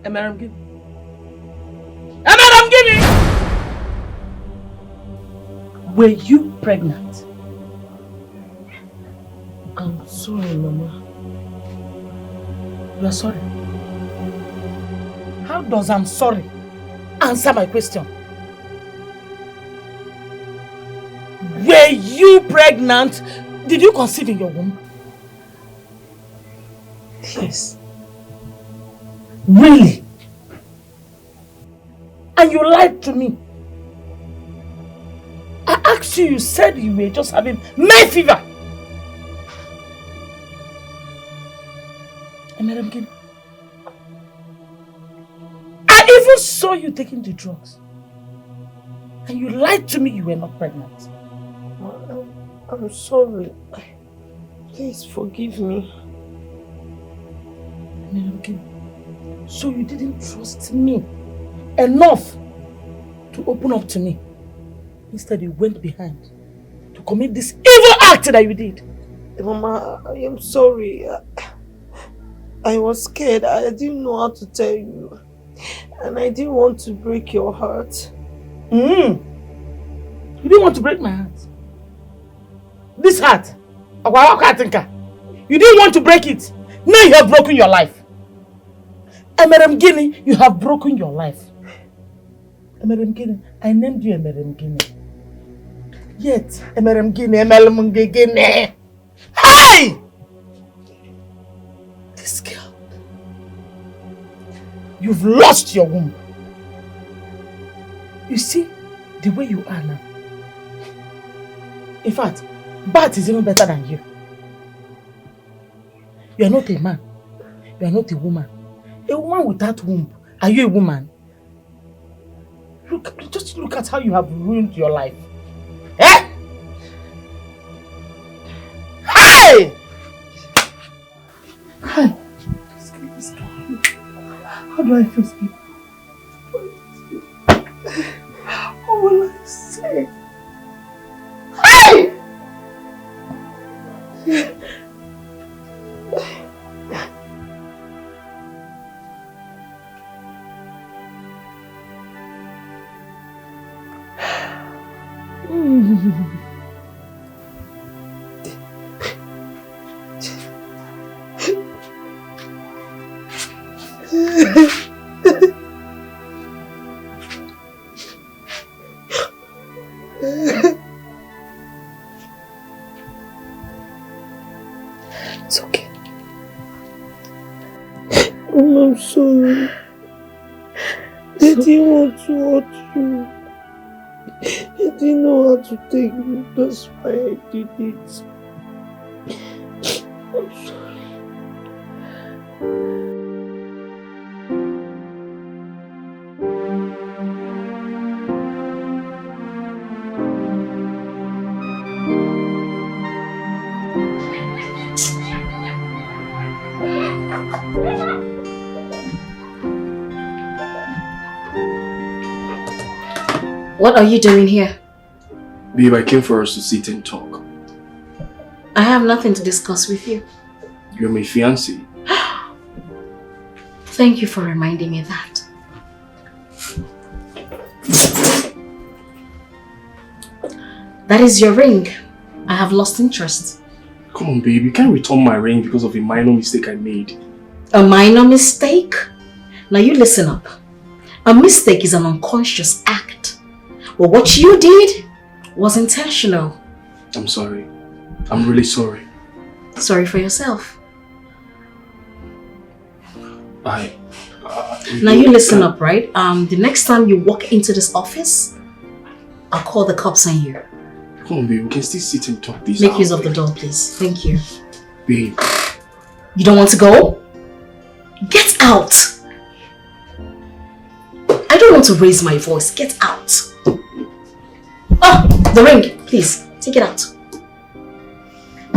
Madam Guinea. Madam Guinea! Were you pregnant? I'm sorry, Mama. You are sorry? How does I'm sorry answer my question? Were you pregnant? Did you conceive in your womb? Yes. Really? And you lied to me. I asked you, you said you were just having May fever. And Madam Guinea, I even saw you taking the drugs. And you lied to me you were not pregnant. I'm sorry. Please forgive me. Madam Guinea, so you didn't trust me enough to open up to me. Instead, you went behind to commit this evil act that you did. Mama, I am sorry. I was scared. I didn't know how to tell you. And I didn't want to break your heart. You didn't want to break my heart. This heart. You didn't want to break it. Now you have broken your life. Madam Guinea, you have broken your life. Madam Guinea, I named you Madam Guinea. Yet, Madam Guinea, Madam Guinea. Hey! This girl. You've lost your womb. You see, the way you are now. In fact, Bart is even better than you. You are not a man. You are not a woman. A woman without womb. Are you a woman? Just look at how you have ruined your life. Eh? Hey! Hi. How do I face people? What will I say? Hey! It's okay. I'm sorry. I didn't want to hurt you. I didn't know how to take you. That's why I did it. I'm sorry. What are you doing here? Babe, I came for us to sit and talk. I have nothing to discuss with you. You're my fiancé. Thank you for reminding me that. That is your ring. I have lost interest. Come on, babe. You can't return my ring because of a minor mistake I made. A minor mistake? Now you listen up. A mistake is an unconscious act. But what you did was intentional. I'm sorry. I'm really sorry. Sorry for yourself. Now you listen up, right? The next time you walk into this office, I'll call the cops on you. Come on, babe. We can still sit and talk this out. Make use of the door, please. Thank you. Babe. You don't want to go? Get out! I don't want to raise my voice. Get out. Oh, the ring. Please, take it out.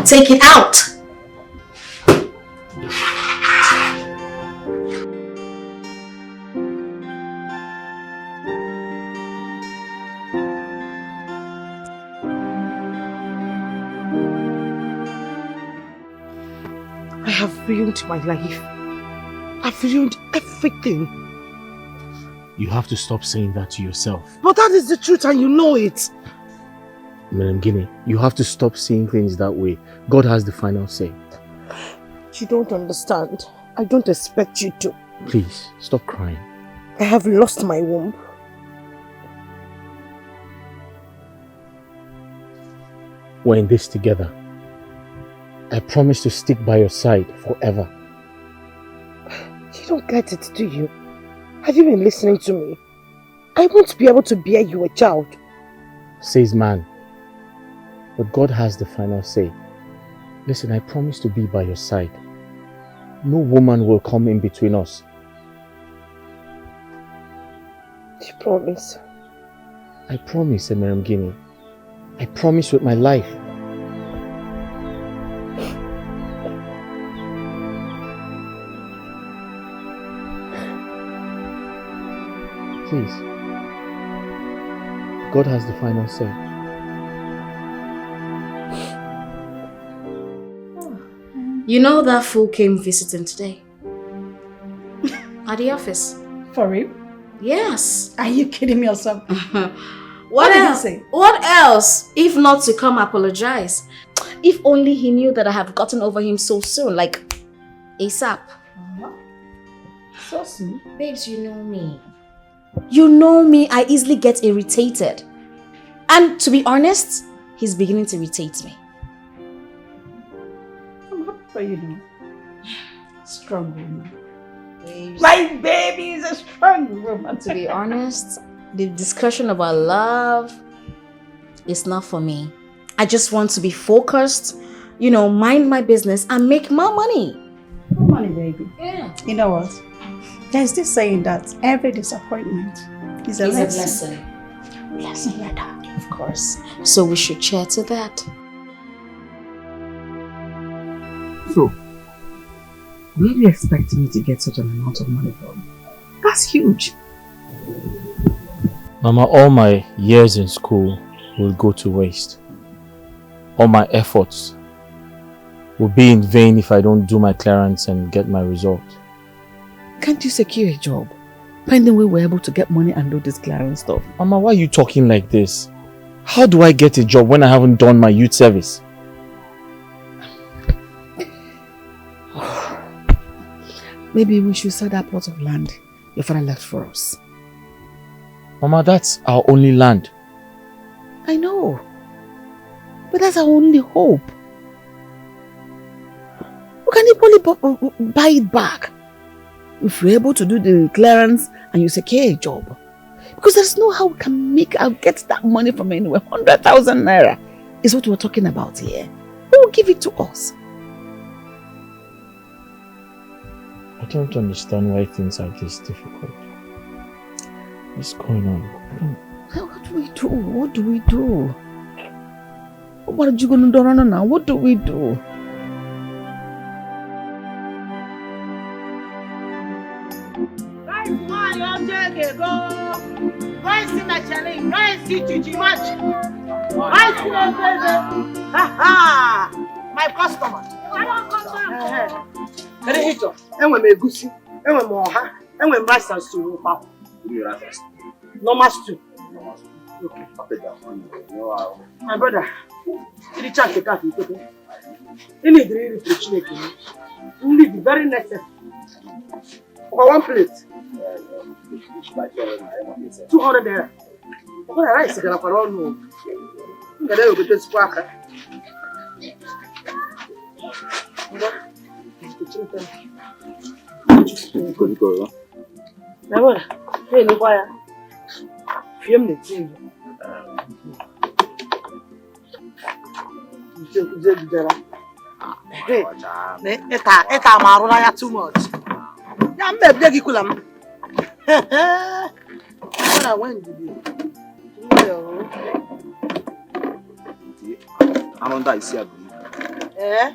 Take it out! I have ruined my life. I I've ruined everything. You have to stop saying that to yourself. But that is the truth and you know it. Madam Guinea, you have to stop seeing things that way. God has the final say. You don't understand. I don't expect you to. Please, stop crying. I have lost my womb. We're in this together. I promise to stick by your side forever. You don't get it, do you? Have you been listening to me? I won't be able to bear you a child. Says man. But God has the final say. Listen, I promise to be by your side. No woman will come in between us. You promise? I promise, Madam Guinea. I promise with my life. Please. God has the final say. You know that fool came visiting today? At the office. For real? Yes. Are you kidding me or something? What did he else? say? What else? If not to come apologize. If only he knew that I have gotten over him so soon, like ASAP. So soon. Babes, you know me. You know me, I easily get irritated. And to be honest, he's beginning to irritate me. I'm happy for you now. Strong woman. Babes. My baby is a strong woman. To be honest, the discussion about love is not for me. I just want to be focused, you know, mind my business and make more money. More money, baby. Yeah. You know what? There's this saying that every disappointment is a lesson. Lesson learned, of course. So we should cheer to that. So, where do you expect me to get such an amount of money from? That's huge. Mama, all my years in school will go to waste. All my efforts will be in vain if I don't do my clearance and get my result. Can't you secure a job? Pending we were able to get money and do this clearance stuff. Mama, why are you talking like this? How do I get a job when I haven't done my youth service? Maybe we should sell that plot of land your father left for us. Mama, that's our only land. I know. But that's our only hope. We can equally buy it back if we're able to do the clearance and you secure a job. Because there's no how we can get that money from anywhere. 100,000 naira is what we're talking about here. Who will give it to us? I don't understand why things are this difficult. What's going on? What do we do? What do we do? What are you going to do now? What do we do? My customer. Enwe m egusi, enwe m ọha, enwe m rice and stew. Normal stew. Okay. My brother, you check the cat. You need really to check it. You need very necessary. For one plate. 200 naira. What a rice gonna for all no. You gotta go to the squawker. Go. Hey, no boy. Film the TV. Eta marula ya too much. Ya mbebe gikulam. What when did you? I'm on that isi. Eh?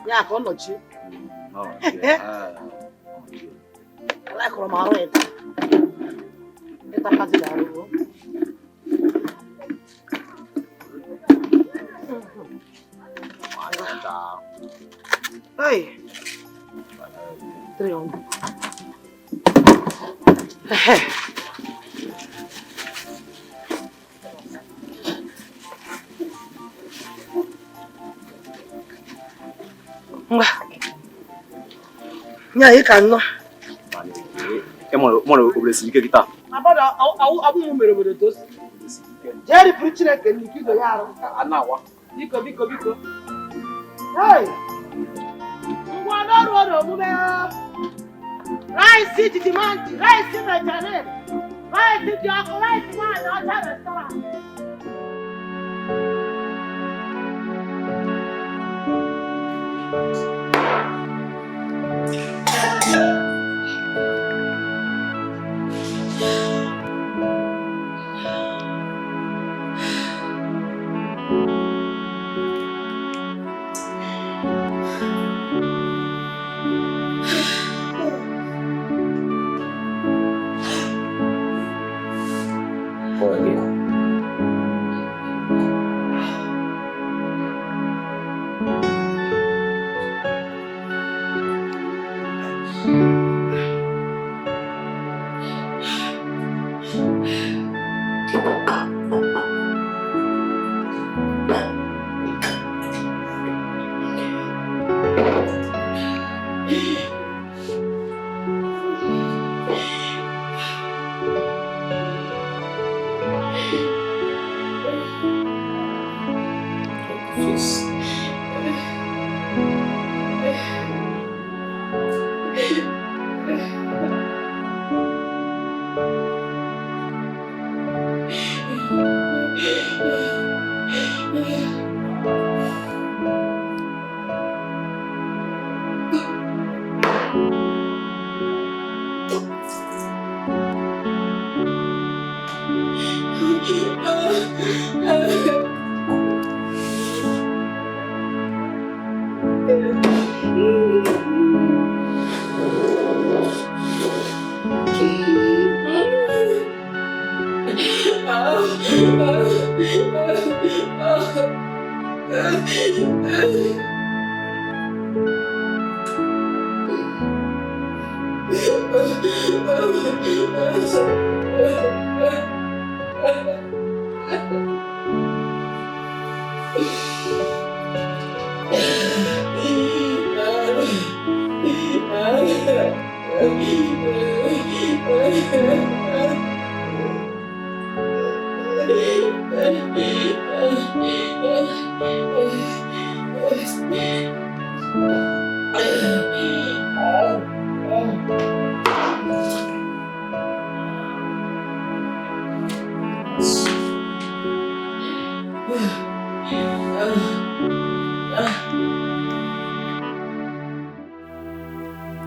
Ya ko no chi. No. Like Romaro eta. Eta kazi la ro. Hey. 300. Yeah, you can know. Come on, over the kita. About Abu Mero those. Jerry preaching again, you kill the yard. Biko. Hey! Rice city demand, rice in the channel. Rice in the rice man, not restaurant.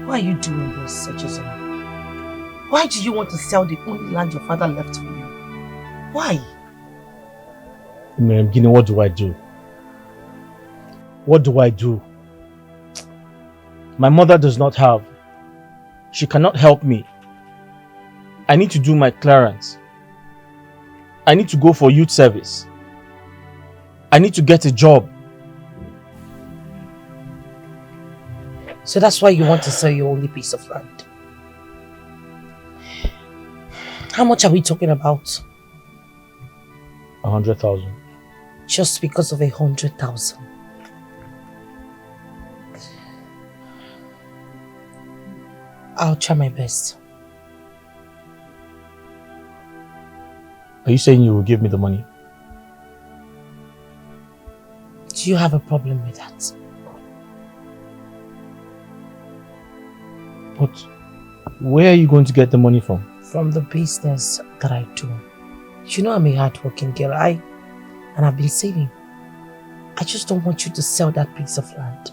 Why are you doing this, Ejizoma? Why do you want to sell the only land your father left for you? Why? Gini, what do I do? What do I do? My mother does not have. She cannot help me. I need to do my clearance. I need to go for youth service. I need to get a job. So that's why you want to sell your only piece of land. How much are we talking about? 100,000. Just because of 100,000. I'll try my best. Are you saying you will give me the money? Do you have a problem with that? But where are you going to get the money from? From the business that I do. You know I'm a hard-working girl, and I've been saving. I just don't want you to sell that piece of land.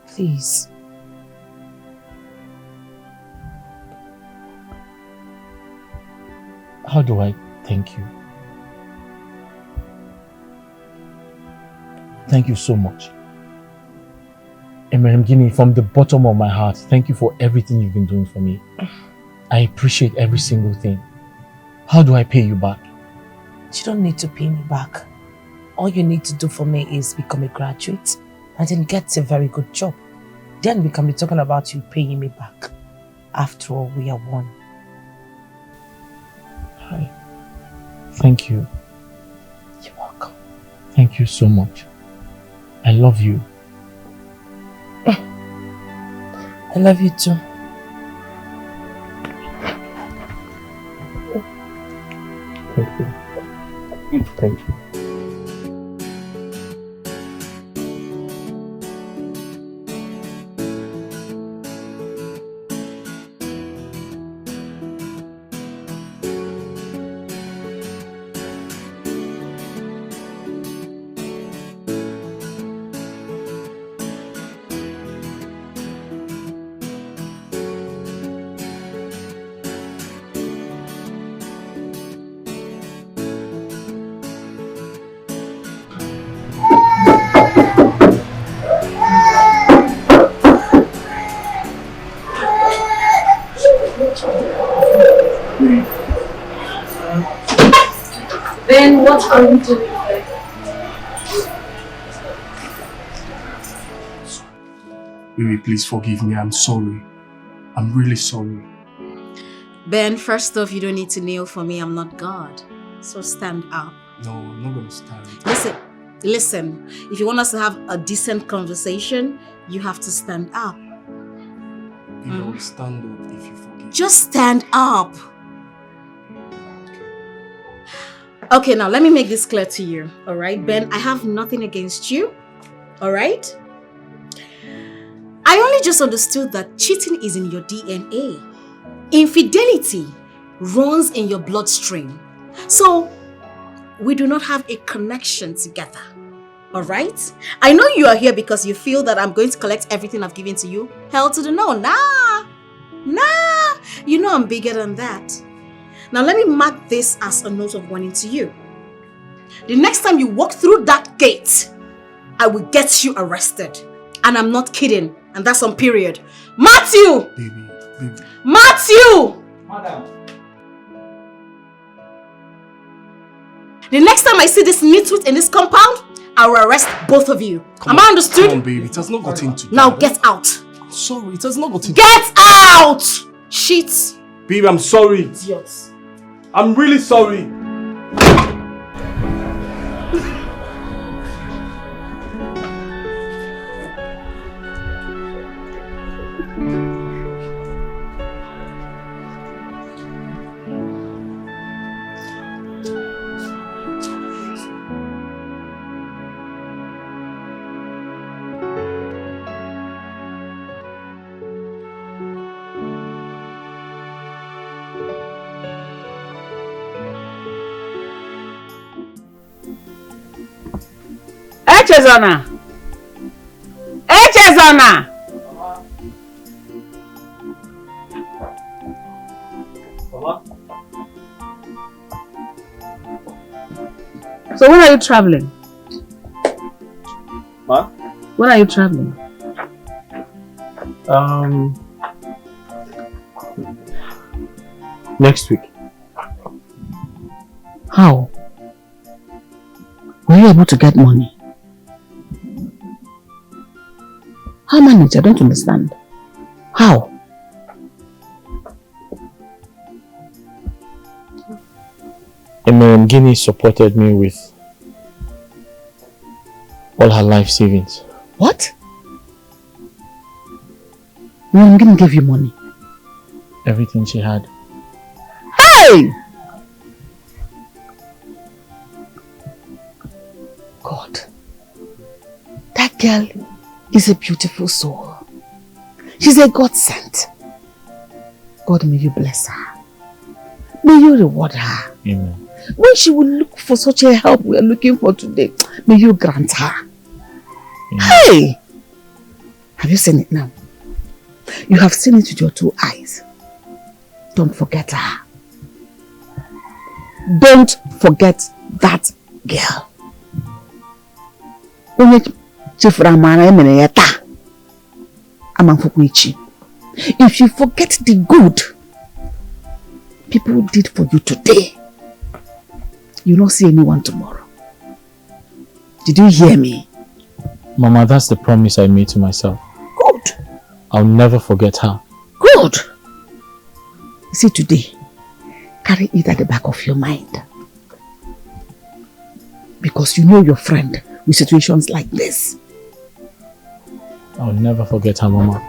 Please. How do I thank you? Thank you so much. Gini, from the bottom of my heart, thank you for everything you've been doing for me. I appreciate every single thing. How do I pay you back? You don't need to pay me back. All you need to do for me is become a graduate and then get a very good job. Then we can be talking about you paying me back. After all, we are one. Hi. Thank you. You're welcome. Thank you so much. I love you. I love you too. Thank you. Thank you. Then what are you doing? Baby, please forgive me. I'm sorry. I'm really sorry. Ben, first off, you don't need to kneel for me. I'm not God. So stand up. No, I'm not going to stand. Listen. If you want us to have a decent conversation, you have to stand up. Baby, I will stand up if you forgive me. Just stand up. Okay, now let me make this clear to you. All right, Ben, I have nothing against you. All right? I only just understood that cheating is in your DNA. Infidelity runs in your bloodstream. So, we do not have a connection together. All right? I know you are here because you feel that I'm going to collect everything I've given to you. Hell to the no. Nah. You know I'm bigger than that. Now let me mark this as a note of warning to you. The next time you walk through that gate, I will get you arrested. And I'm not kidding. And that's on period. Matthew! Baby. Matthew! Madam. The next time I see this nitwit in this compound, I will arrest both of you. Am I understood? Come on, baby. It has not got into Now get out. I'm sorry. It has not got into Get out! Shit. Babe, I'm sorry. Idiots. I'm really sorry. Echezona! Mama? So when are you traveling? Ma? When are you traveling? Next week. How? Were you able to get money? How manage? I don't understand. How? Guinea supported me with all her life savings. What? Guinea gave you money? Everything she had. Hey! God. That girl is a beautiful soul. She's a God sent. God, may you bless her. May you reward her. Amen. When she will look for such a help we are looking for today, may you grant her. Amen. Hey! Have you seen it now? You have seen it with your 2 eyes. Don't forget her. Don't forget that girl. If you forget the good people did for you today, you will not see anyone tomorrow. Did you hear me? Mama, that's the promise I made to myself. Good. I'll never forget her. Good. See, today, carry it at the back of your mind. Because you know your friend with situations like this. I'll never forget her, Mama.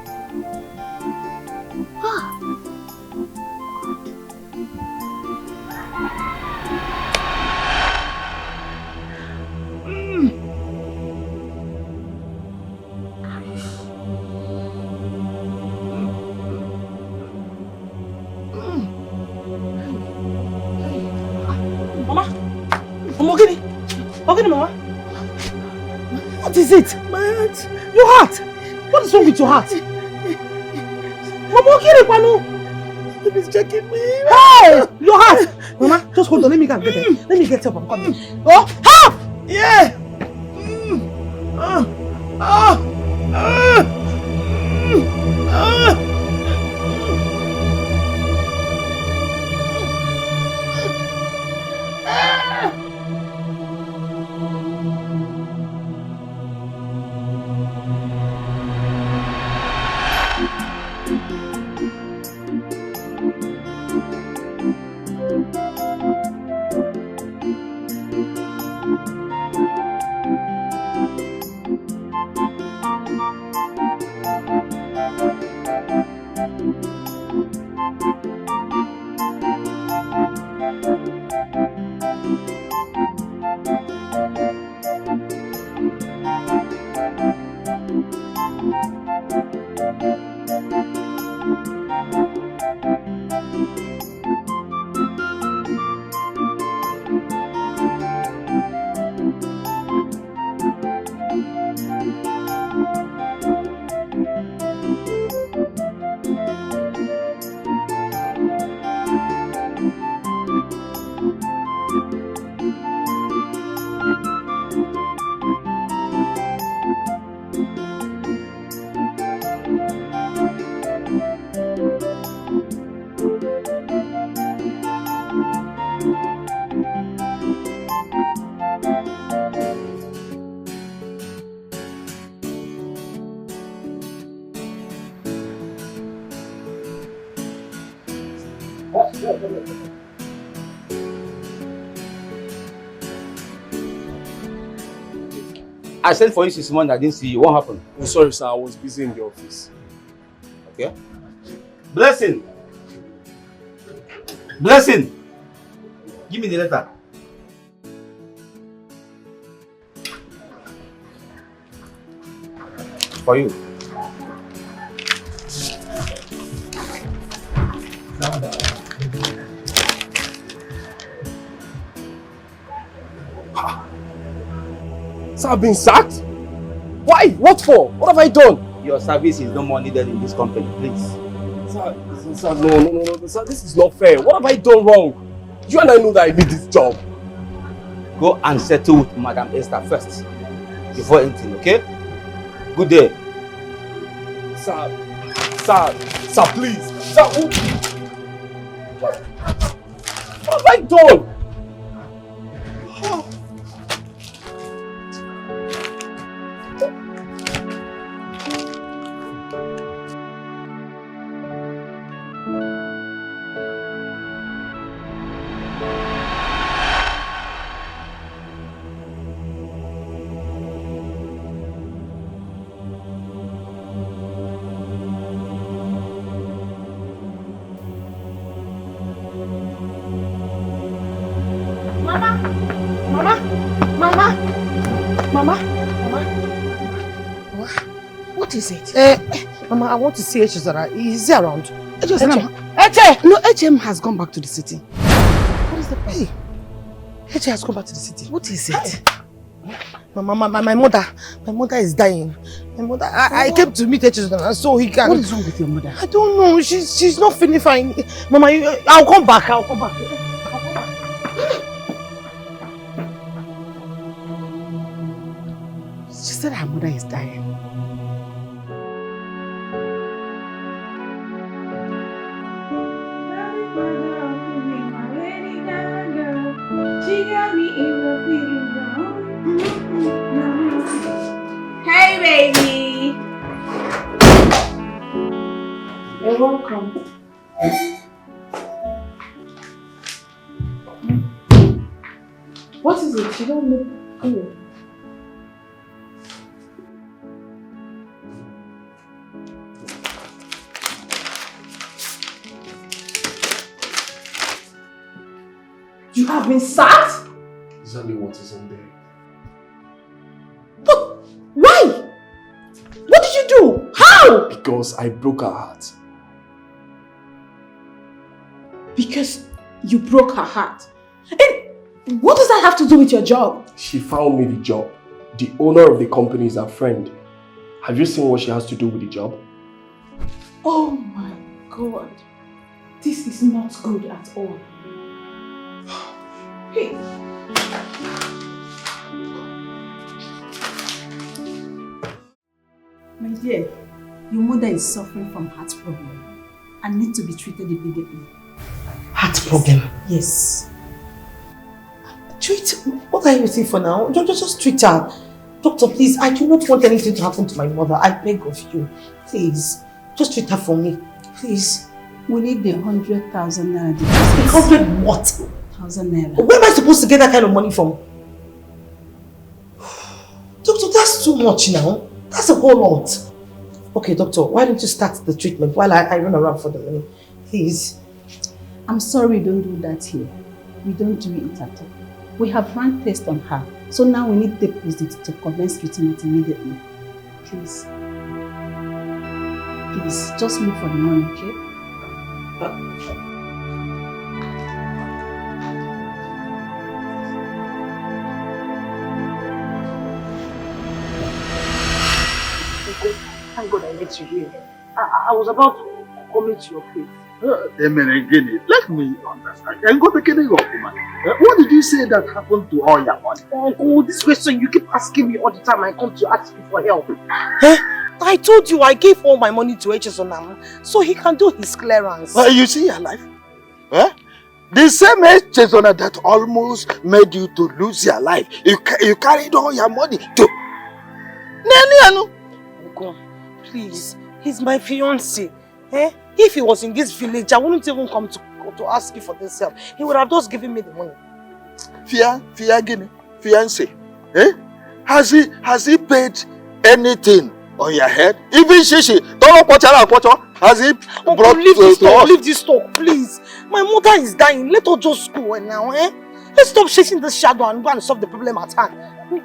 What is it? My heart. Your heart? What is wrong with your heart? Mama, Steve is checking me. Hey! Your heart! Mama, just hold on. Let me go and get it. Let me get up. I'm coming. Oh! Help! Yeah! I sent for you this morning, I didn't see you. What happened? I'm sorry, sir. I was busy in the office. Okay. Blessing! Blessing! Give me the letter. For you. Sir, I've been sacked? Why? What for? What have I done? Your service is no more needed in this company, please. Sir, no. Sir, this is not fair. What have I done wrong? You and I know that I need this job. Go and settle with Madam Esther first. Before anything, okay? Good day. Sir, please. Sir, what have I done? Mama, I want to see Echezara. Is he around? Eche! No, HM has gone back to the city. What is the problem? Eche has gone back to the city. What is it? Mama, my mother is dying. My mother, I came to meet Echezara so he can... What is wrong with your mother? I don't know. She's not feeling fine. Mama, I'll come back. She said her mother is dying. Hey, baby. You're welcome. What is it? You don't look good. You have been sacked? Exactly what is on there. But why? What did you do? How? Because I broke her heart. Because you broke her heart. And what does that have to do with your job? She found me the job. The owner of the company is her friend. Have you seen what she has to do with the job? Oh my God. This is not good at all. Hey. My dear, your mother is suffering from heart problem and needs to be treated immediately. Heart problem? Yes. Treat? What are you waiting for now? Just treat her. Doctor, please, I do not want anything to happen to my mother. I beg of you. Please, just treat her for me. Please. We need the 100,000 naira. 100 what? 1,000 naira. Where am I supposed to get that kind of money from? Doctor, that's too much now. That's a whole lot. Okay, doctor, why don't you start the treatment while I run around for the money? Please. I'm sorry we don't do that here. We don't do it at all. We have run tests on her. So now we need deposit to commence treatment immediately. Please. Please, just look for the money, okay? Thank God I met you here. I was about to come into your place. Let me understand. What did you say that happened to all your money? Uncle, this question you keep asking me all the time. I come to ask you for help. I told you I gave all my money to Echezonam so he can do his clearance. You see your life? The same Echezona that almost made you to lose your life. You carried all your money to... Uncle, please, he's my fiancé. If he was in this village, I wouldn't even come to ask you for this help. He would have just given me the money. Fiancé. Has he paid anything on your head? Even Shishi, has he brought leave this talk, please. My mother is dying. Let her just go now, Let's stop chasing this shadow and go and solve the problem at hand.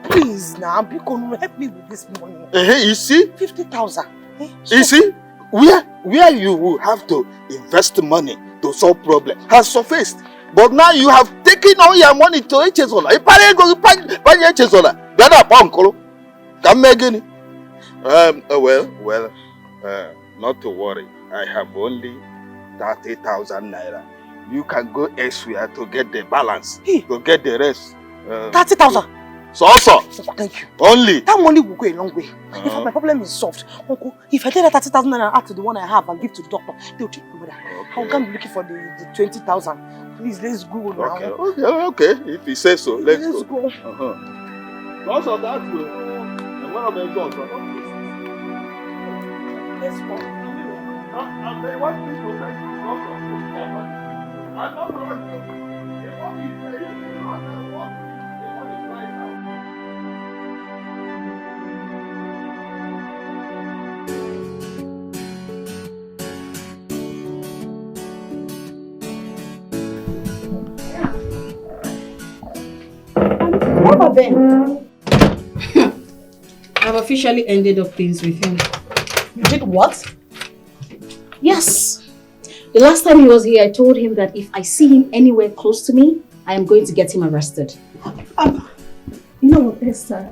Please now, because help me with this money. You see? 50,000. You see? Where you will have to invest money to solve problem has surfaced. But now you have taken all your money to Echezona. Not to worry. I have only 30,000 naira. You can go elsewhere to get the balance, to get the rest. 30,000? So, thank you. Only. That money will go a long way. In fact, my problem is solved. Uncle, if I take that 30,000 and add to the one I have and give to the doctor, they'll treat me better. I can't be looking for the 20,000. Please, let's go now. Okay. If he says so, let's go. Also, that will. And one of them goes. Let's go. And they want me to make the doctor. I'm not running. They want me to make the doctor. What about Ben? I've officially ended up things with him. You did what? Yes. The last time he was here, I told him that if I see him anywhere close to me, I am going to get him arrested. You know what, Esther?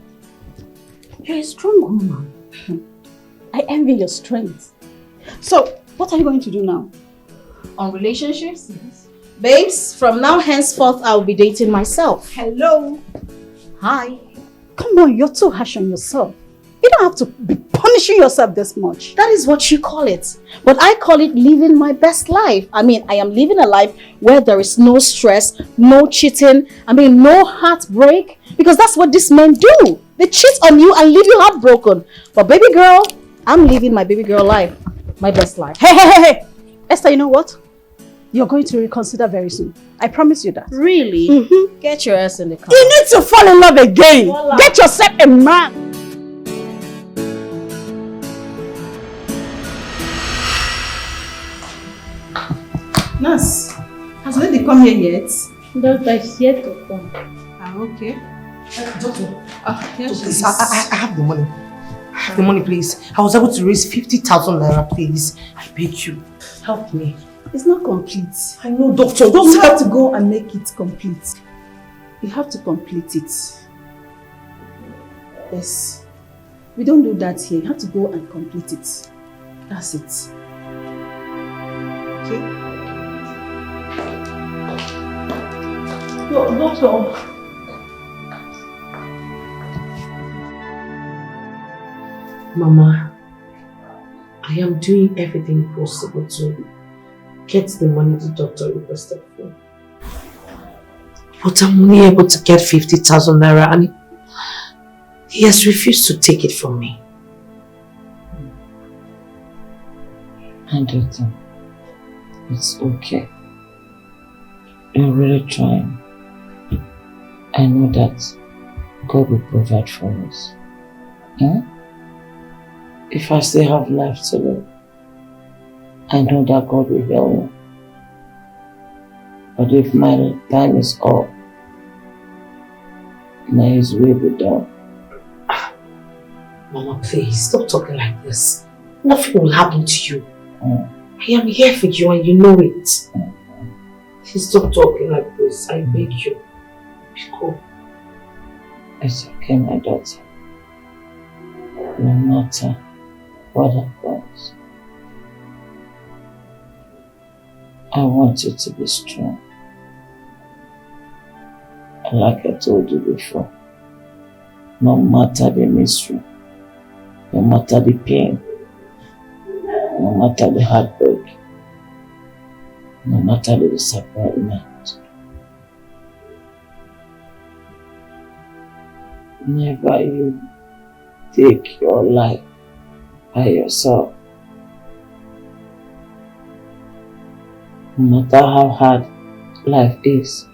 You're a strong woman. I envy your strength. So, what are you going to do now? On relationships? Yes. Babes, from now henceforth, I'll be dating myself. Hello. Hi. Come on, you're too harsh on yourself. You don't have to be punishing yourself this much. That is what you call it. But I call it living my best life. I mean, I am living a life where there is no stress, no cheating, no heartbreak. Because that's what these men do. They cheat on you and leave you heartbroken. But baby girl, I'm living my baby girl life. my best life. Hey! Esther, you know what? You're going to reconsider very soon. I promise you that. Really? Get your ass in the car. You need to fall in love again. Voila. Get yourself a man. Nurse, has lady come here yet? Doctor is yet to come. Ah, okay. Doctor, Here she please, is. I have the money. I have the money, please. I was able to raise 50,000 naira, please. I beg you. Help me. It's not complete. I know, doctor. You Don't have to go and make it complete. You have to complete it. Yes. We don't do that here. You have to go and complete it. That's it. Okay? Doctor. Mama, I am doing everything possible to get the money the doctor requested for. But I'm only able to get 50,000 naira and he has refused to take it from me. And doctor, it's okay. You're really trying. I know that God will provide for us. Yeah? If I still have life to live, I know that God will heal me. But if my time is up, may His will be done. Mama, please, stop talking like this. Nothing will happen to you. I am here for you and you know it. Please stop talking like this. I beg you. Go. It's okay, my daughter. No matter what happens, I want you to be strong. And like I told you before, no matter the misery, no matter the pain, no matter the heartbreak, no matter the disappointment, never you take your life by yourself. No matter how hard life is,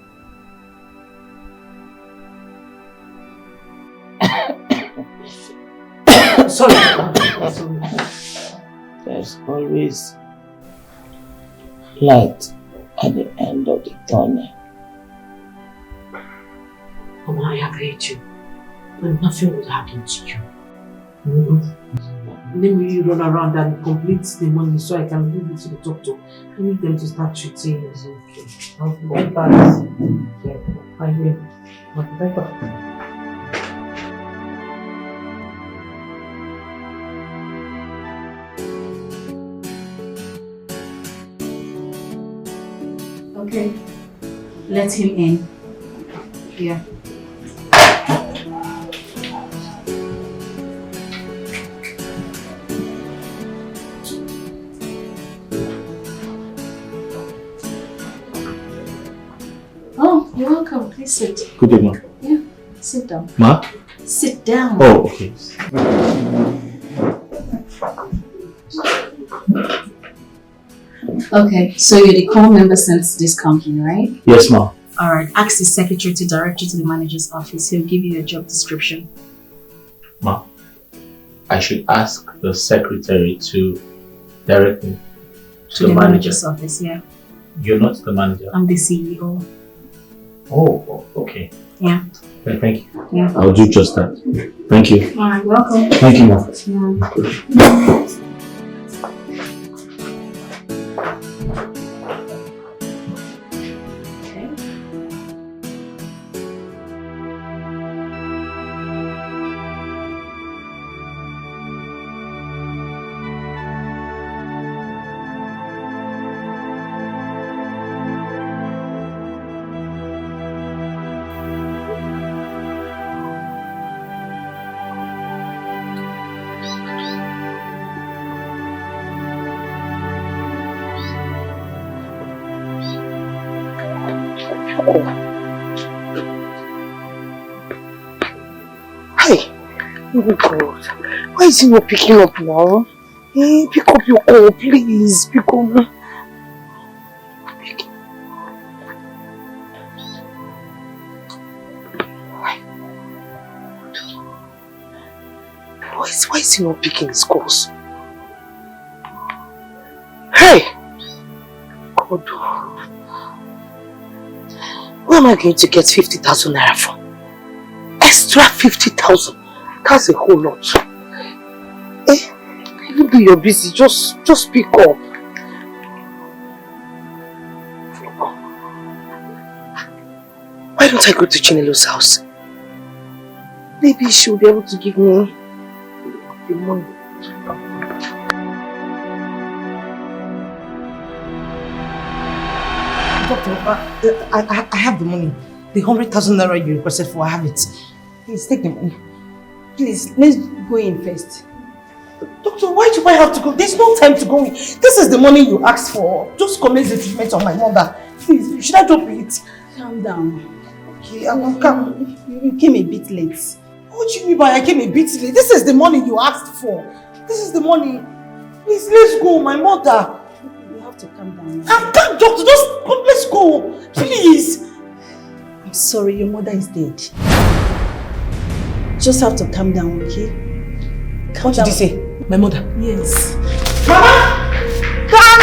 Sorry. there's always light at the end of the tunnel. Mama, I have heard you. But nothing will happen to you. Let me run around and complete the money so I can give it to the doctor. I need them to start treating you. Okay. I'll be right back. Yeah, I will. I'll be right back. Okay. Let him in. Yeah. Oh, you're welcome. Please sit. Good day, ma. Yeah, sit down. Ma? Sit down. Oh, okay. Okay, so you're the core member since this company, right? Yes, ma. Alright, ask the secretary to direct you to the manager's office. He'll give you a job description. Ma, I should ask the secretary to direct me To the manager's office, yeah. You're not the manager. I'm the CEO. Oh, okay. Yeah. Okay, thank you. Yeah. I'll do just that. Thank you. Alright, welcome. Thank you, ma. Yeah. Hi. Oh God. Why is he not picking up now? Hey, pick up your call, please. Pick up. Why is he not picking his calls? Hey! God. Where am I going to get 50,000 naira from? Extra 50,000. That's a whole lot. Eh? Even though you're busy, just pick up. Why don't I go to Chinelo's house? Maybe she'll be able to give me the money. Doctor, I have the money. The 100,000 naira you requested for, I have it. Please take the money. Please, let's go in first. Doctor, why do I have to go? There's no time to go in. This is the money you asked for. Just commence the treatment on my mother. Please, should I drop it? Calm down. Okay, I'm calm. You came a bit late. What do you mean by I came a bit late? This is the money you asked for. This is the money. Please, let's go, my mother. You have to calm down. I'm calm, doctor. Just come, let's go. Please. I'm sorry, your mother is dead. Just have to calm down, okay? What did you say? My mother? Yes. Mama! Come!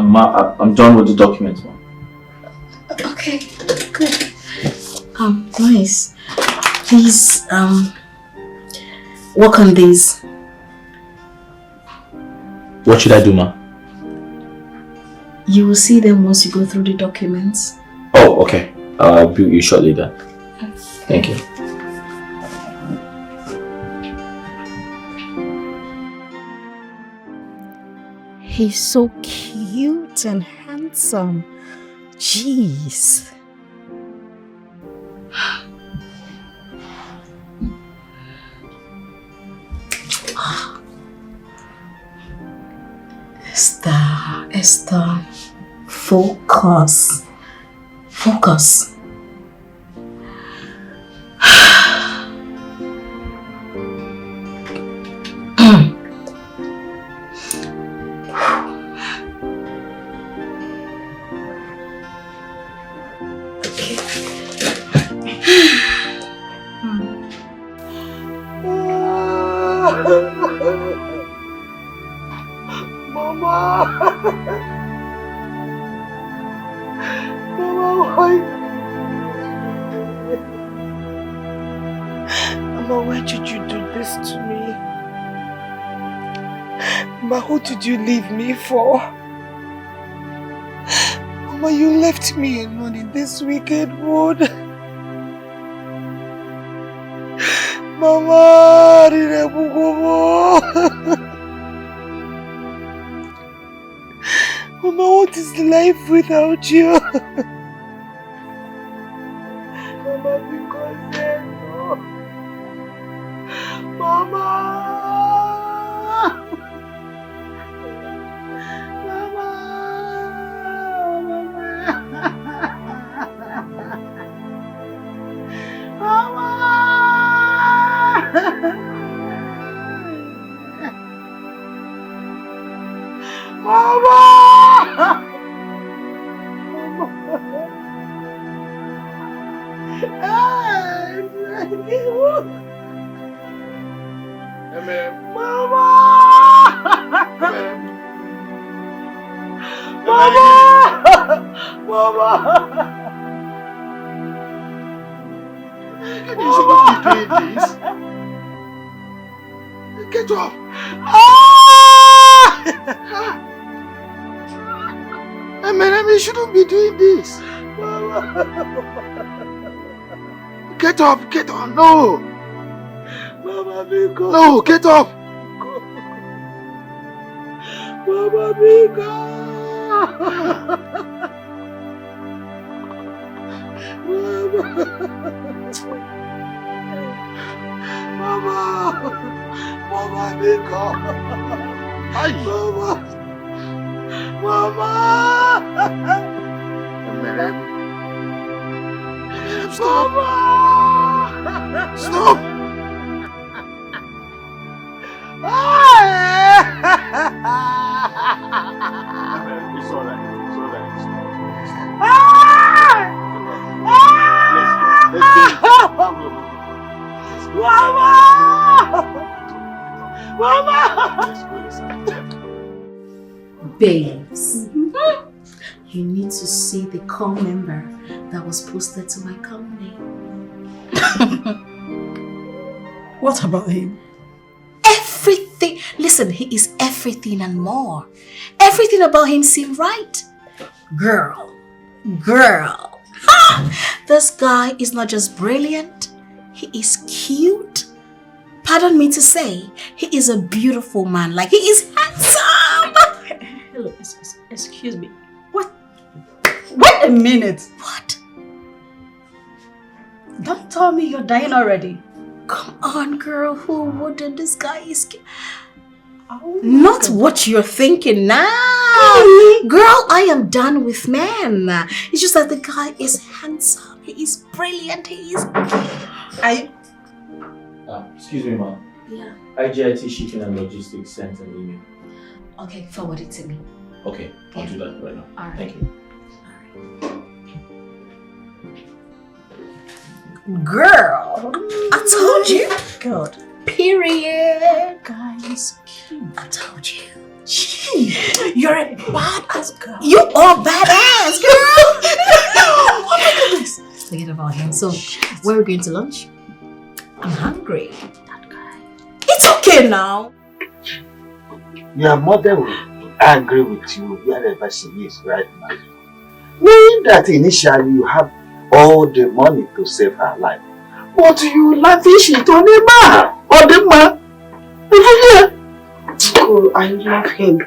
Ma, I'm done with the documents, ma. Okay, good. Nice. Please, work on these. What should I do, ma? You will see them once you go through the documents. Oh, okay. I'll be with you shortly then. Thank you. He's so cute and handsome. Jeez. Esther, focus. Focus. Who did you leave me for? Mama, you left me alone in this wicked wood. Mama, Mama, what is life without you? Mama, because no. Mama. Get up! You shouldn't be doing this. Get up, no! Mama, no, get up! Mama, Mama, Mama! Mama! Emerem, stop! Mama! Stop! It's alright. It's alright. Mama! Mama! Babes, you need to see the call member that was posted to my company. What about him? Everything. Listen, he is everything and more. Everything about him seemed right. Girl. Ha! This guy is not just brilliant, he is cute. Pardon me to say, he is a beautiful man. Like, he is handsome. Hello, excuse me. What? Wait a minute. What? Don't tell me you're dying already. Come on, girl. Who wouldn't? This guy is... Oh, not what you're thinking now. Girl, I am done with men. It's just that the guy is handsome. He is brilliant. He is... Excuse me, ma'am. Yeah. IGIT Shipping and Logistics sent an email. Okay, forward it to me. Okay, I'll do that right now. All right. Thank you. Girl, I told you. God. Period. Guy is cute. I told you. You're a badass girl. You are badass, girl. Oh my goodness. Forget about him. So, where are we going to lunch? I'm hungry. That guy. It's okay now. Your mother will be angry with you wherever she is right now. Knowing that initially you have all the money to save her life, but you lavish it on a man or the man. Oh, I love him.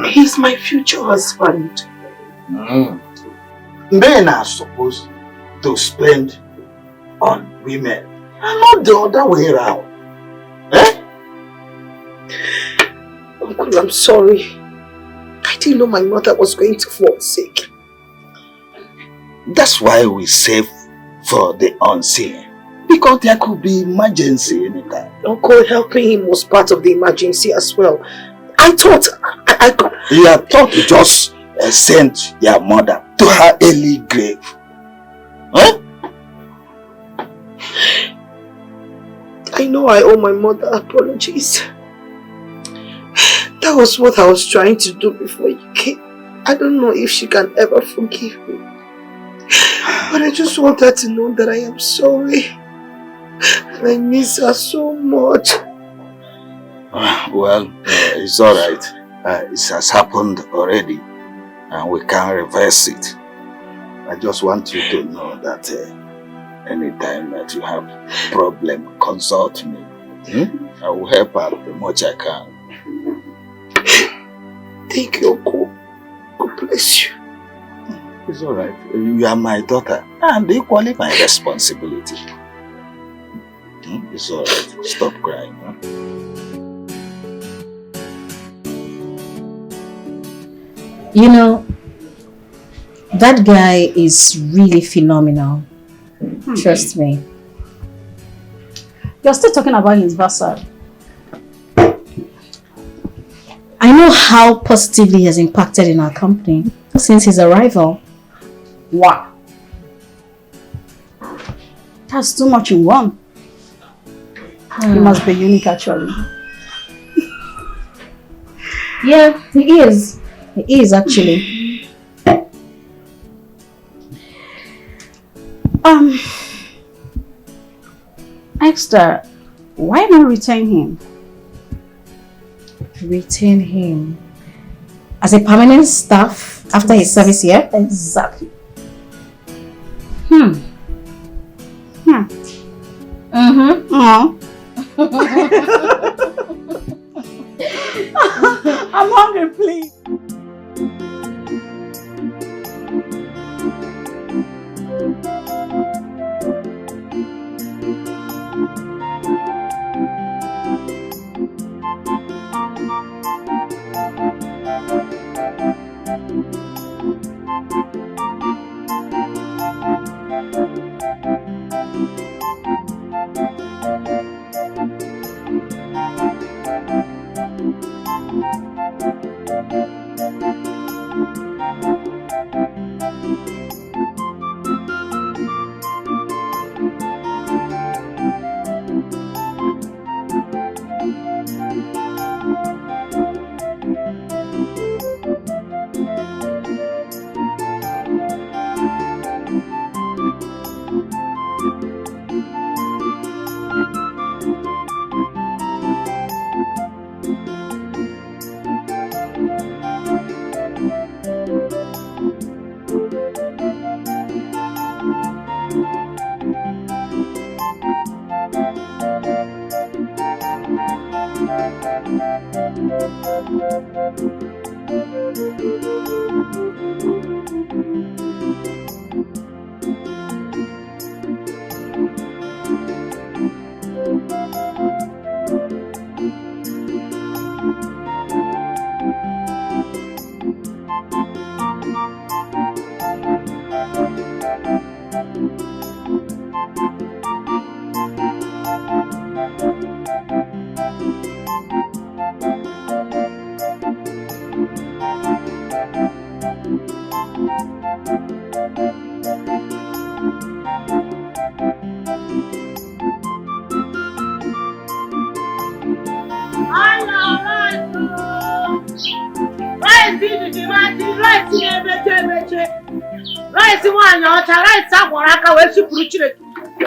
He's my future husband. Men are supposed to spend on women and not the other way around. Eh? Uncle, I'm sorry. I didn't know my mother was going to fall sick. That's why we save for the unseen. Because there could be emergency anytime. Uncle, helping him was part of the emergency as well. I thought I could... You had thought to just send your mother to her early grave. Huh? I know I owe my mother apologies. That was what I was trying to do before you came. I don't know if she can ever forgive me. But I just want her to know that I am sorry. And I miss her so much. Well, it's alright. It has happened already. And we can't reverse it. I just want you to know that anytime that you have a problem, consult me. I will help out the much I can. Thank you, Uncle. God bless you. It's alright. You are my daughter and equally my responsibility. It's alright. Stop crying. Huh? You know, that guy is really phenomenal. Trust me. You're still talking about his versa. I know how positively he has impacted in our company since his arrival. Wow. That's too much in one. He must be unique actually. Yeah, he is. He is actually. Esther, why not retain him? Retain him as a permanent staff after his service here? Exactly. I'm hungry, please.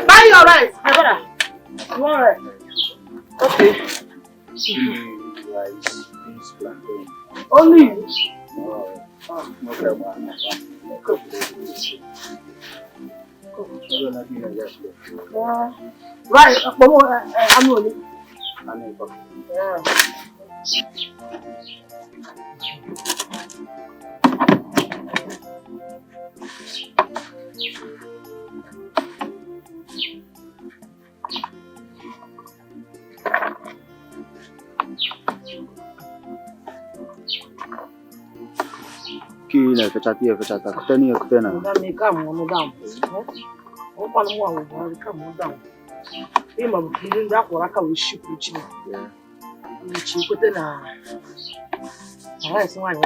Buy your rice, my brother. You want rice? Okay. Rice, beans, plantain. Only you? Right, I'm only. Queeneth, fechata, kutena. Come on down. Come on down. Him of feeling that work will ship which you put in a rice wine.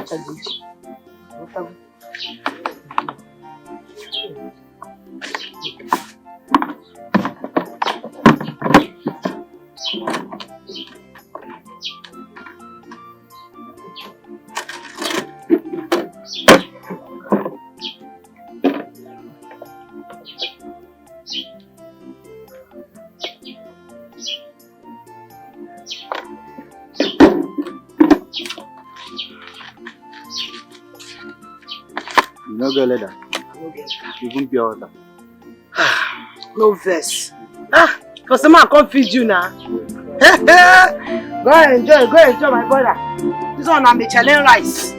No go leather. Even pure water. No verse. Because the man can't feed you now. Go enjoy, my brother. This one I'm a challenge rice.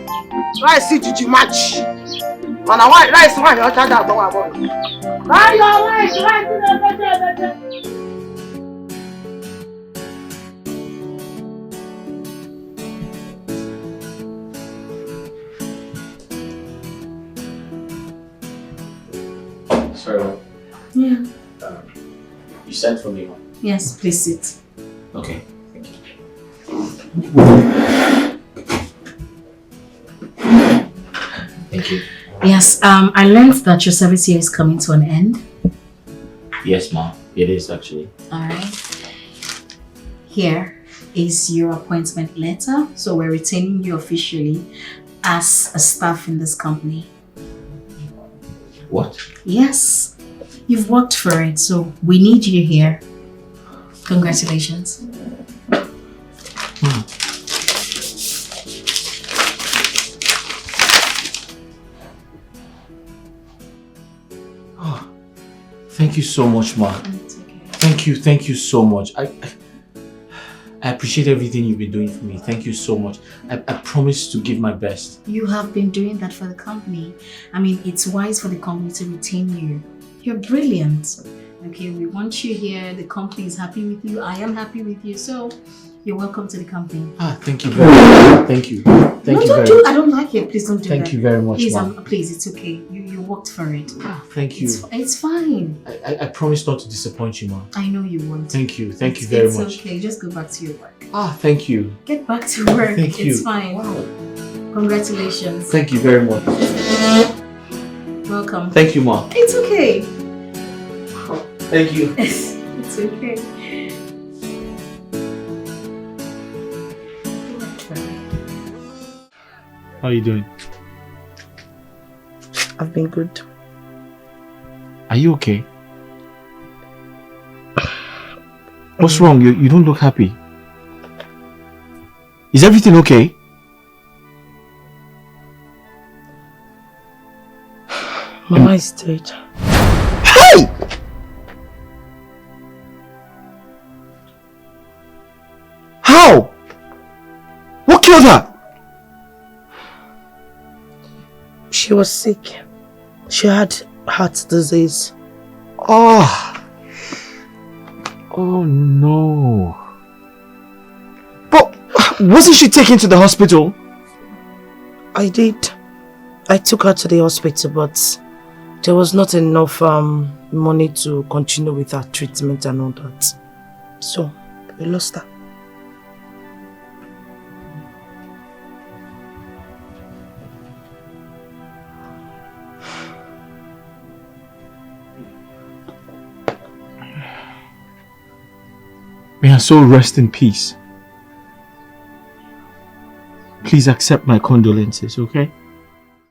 Rice see to match. And I want rice one your child out of our body. Buy your rice, Sorry. Yeah. You sent for me, huh? Yes, please sit. Okay, thank you. Thank you. Yes, I learned that your service here is coming to an end. Yes, ma'am. It is actually. Alright. Here is your appointment letter. So we're retaining you officially as a staff in this company. What? Yes. You've worked for it, so we need you here. Congratulations. Oh, thank you so much, Ma. It's okay. Thank you so much. I appreciate everything you've been doing for me. Thank you so much. I promise to give my best. You have been doing that for the company. I mean, it's wise for the company to retain you. You're brilliant. Okay, we want you here. The company is happy with you. I am happy with you. So, you're welcome to the company. Thank you very much. Thank you. Thank you very much. I don't like it. Please don't do that. Thank you very much, Please, Mom. please, it's okay. You're worked for it. Thank you. It's fine. I promise not to disappoint you, Ma. I know you won't. Thank you. Thank you very much. It's okay. Just go back to your work. Thank you. Get back to work. Thank you. It's fine. Wow. Congratulations. Thank you very much. Welcome. Thank you, Ma. It's okay. Thank you. It's okay. How are you doing? I've been good. Are you okay? What's wrong? You don't look happy. Is everything okay? Mama is dead. Hey! How? What killed her? She was sick. She had heart disease. Oh no. But wasn't she taken to the hospital? I did. I took her to the hospital, but there was not enough money to continue with her treatment and all that. So, we lost her. May her soul rest in peace. Please accept my condolences, okay?